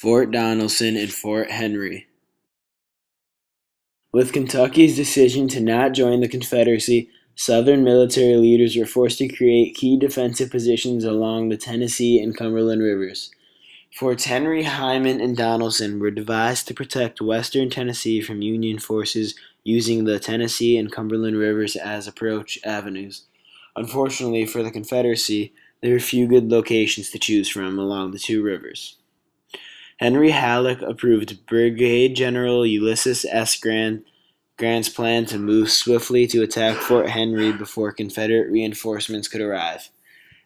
Fort Donelson, and Fort Henry. With Kentucky's decision to not join the Confederacy, Southern military leaders were forced to create key defensive positions along the Tennessee and Cumberland rivers. Forts Henry, Hyman, and Donelson were devised to protect western Tennessee from Union forces using the Tennessee and Cumberland rivers as approach avenues. Unfortunately for the Confederacy, there were few good locations to choose from along the two rivers. Henry Halleck approved Brigadier General Ulysses S. Grant's plan to move swiftly to attack Fort Henry before Confederate reinforcements could arrive.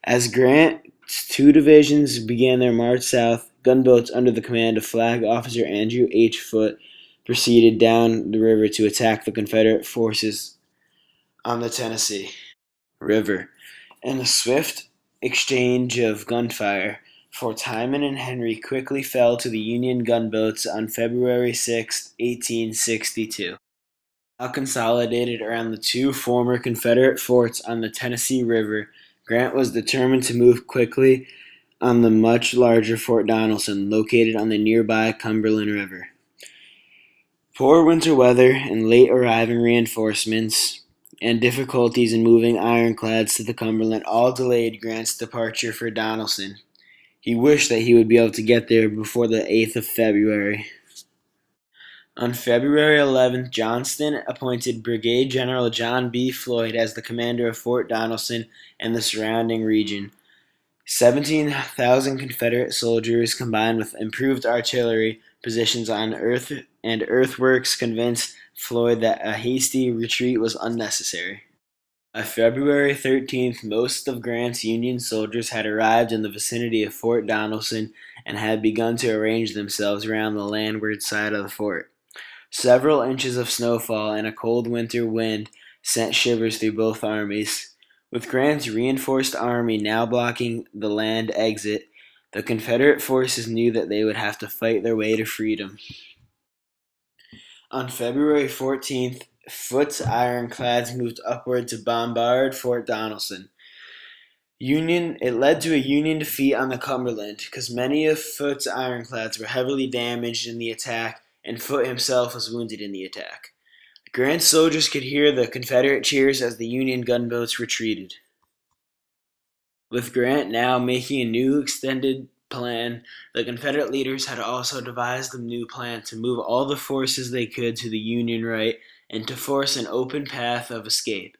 As Grant's two divisions began their march south, gunboats under the command of Flag Officer Andrew H. Foote proceeded down the river to attack the Confederate forces on the Tennessee River. In a swift exchange of gunfire, Forts Hyman and Henry quickly fell to the Union gunboats on February 6, 1862. Now consolidated around the two former Confederate forts on the Tennessee River, Grant was determined to move quickly on the much larger Fort Donelson, located on the nearby Cumberland River. Poor winter weather and late arriving reinforcements and difficulties in moving ironclads to the Cumberland all delayed Grant's departure for Donelson. He wished that he would be able to get there before the 8th of February. On February 11th, Johnston appointed Brigadier General John B. Floyd as the commander of Fort Donelson and the surrounding region. 17,000 Confederate soldiers, combined with improved artillery positions on earthworks, convinced Floyd that a hasty retreat was unnecessary. By February 13th, most of Grant's Union soldiers had arrived in the vicinity of Fort Donelson and had begun to arrange themselves around the landward side of the fort. Several inches of snowfall and a cold winter wind sent shivers through both armies. With Grant's reinforced army now blocking the land exit, the Confederate forces knew that they would have to fight their way to freedom. On February 14th, Foote's ironclads moved upward to bombard Fort Donelson. It led to a Union defeat on the Cumberland, because many of Foote's ironclads were heavily damaged in the attack, and Foote himself was wounded in the attack. Grant's soldiers could hear the Confederate cheers as the Union gunboats retreated. With Grant now making a new extended plan, the Confederate leaders had also devised a new plan to move all the forces they could to the Union right and to force an open path of escape.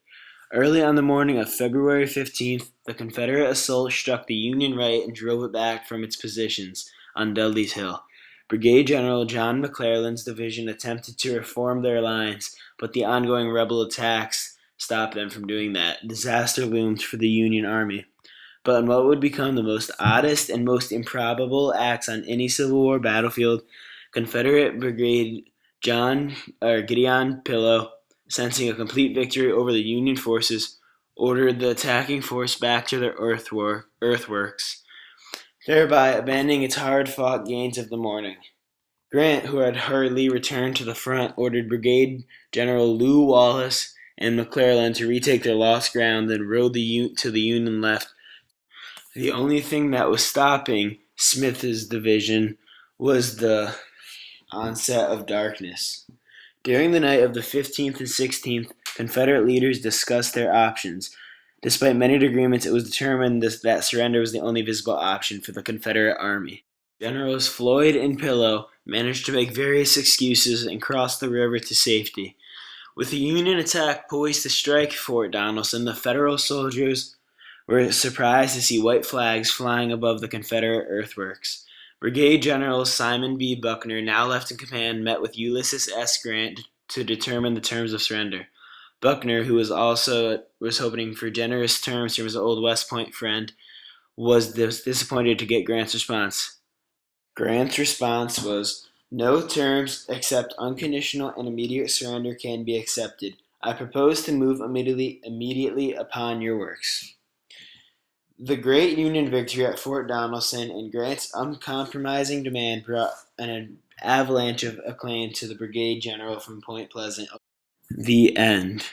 Early on the morning of February 15th, the Confederate assault struck the Union right and drove it back from its positions on Dudley's Hill. Brigadier General John McClellan's division attempted to reform their lines, but the ongoing rebel attacks stopped them from doing that. Disaster loomed for the Union Army. But in what would become the most oddest and most improbable acts on any Civil War battlefield, Confederate Brigadier Gideon Pillow, sensing a complete victory over the Union forces, ordered the attacking force back to their earthworks, thereby abandoning its hard-fought gains of the morning. Grant, who had hurriedly returned to the front, ordered Brigadier General Lew Wallace and McClellan to retake their lost ground, then rode to the Union left. The only thing that was stopping Smith's division was the onset of darkness. During the night of the 15th and 16th, Confederate leaders discussed their options. Despite many agreements, it was determined that surrender was the only visible option for the Confederate Army. Generals Floyd and Pillow managed to make various excuses and cross the river to safety. With the Union attack poised to strike Fort Donelson, the Federal soldiers were surprised to see white flags flying above the Confederate earthworks. Brigadier General Simon B. Buckner, now left in command, met with Ulysses S. Grant to determine the terms of surrender. Buckner, who was hoping for generous terms from his old West Point friend, was disappointed to get Grant's response. Grant's response was, "No terms except unconditional and immediate surrender can be accepted. I propose to move immediately upon your works." The great Union victory at Fort Donelson and Grant's uncompromising demand brought an avalanche of acclaim to the brigade general from Point Pleasant. The end.